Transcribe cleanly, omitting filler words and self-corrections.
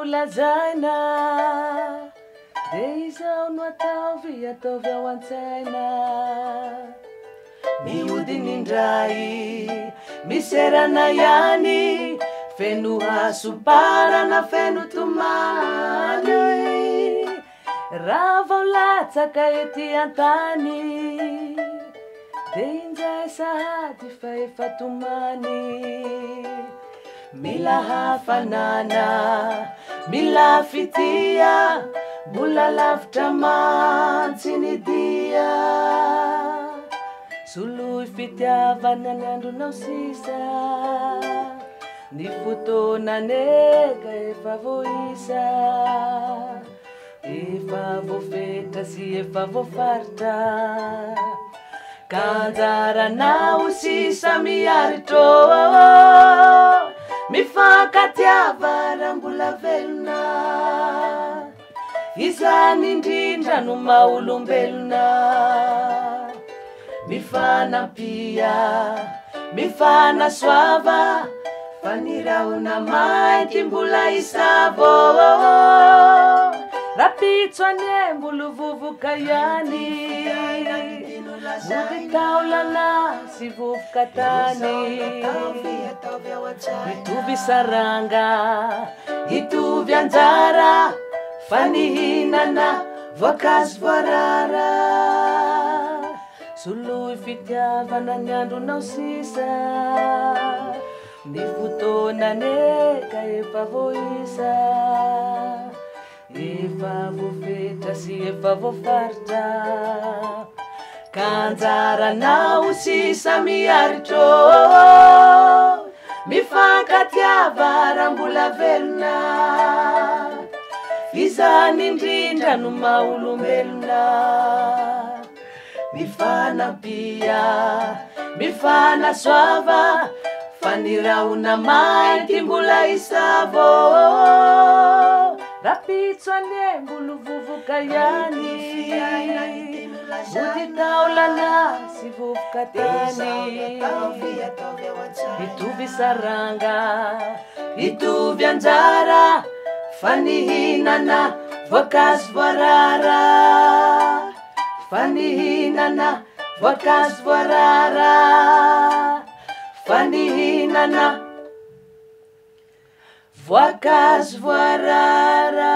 lazaina dia izao no ataovy ao an-tsaina mihodiny indray miserana ihany feno hasoparana feno tomany raha vao latsaka ety an-tany dia injay sahady fa efa tomany mila hafanana mila fitia mbola lavitra mantsiny dia soloy fitiavana ny andronao sisa ny fotoananeka efa voisa efa voafetra sy efa voafaritra kanjaranao sisa miaritro mifankatiava raha mbola velona izany indrindra no maha-olombelona mifanampia mifanasoava fa ny rahona mainty mbola isavo rapitso any mbolo vovoka ihany mody taolana sy vovoka tany mitovy saranga hitovy anjara fa nihinana voankazo voarara soloy fitiavana ny andronao sisa ny fotoananeka efa voisa efa voafetra sy efa voafaritra kanjaranao sisa miaritro mifankatiava raha mbola velona izany indrindra no maha-olombelona mifanampia mifanasoava fa ny rahona mainty mbola isavo rapitso any mbolo vovoka ihany mody taolana sy vovoka tany hitovy saranga hitovy anjara fa nihinana voankazo voarara fa nihinana voankazo voarara fa nihinana voankazo voarara